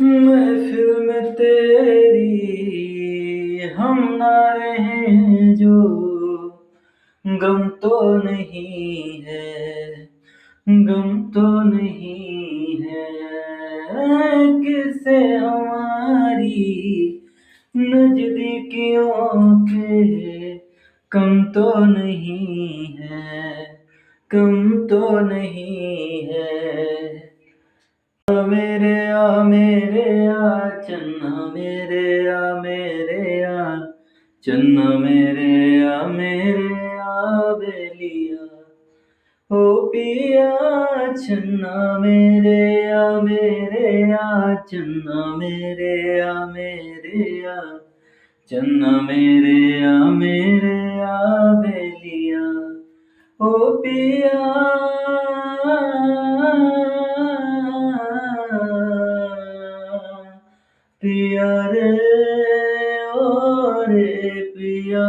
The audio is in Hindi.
महफिल में तेरी हम ना रहे जो गम तो नहीं है, गम तो नहीं है। किससे हमारी नजदीकियों के कम तो नहीं है, कम तो नहीं है। मेरे आ चन्ना मेरे आ चन्ना मेरे आ बेलिया ओ पिया चन्ना मेरे आ चन्ना मेरे आ चन्ना मेरे आ बेलिया ओ पिया पिया रे ओ रे पिया।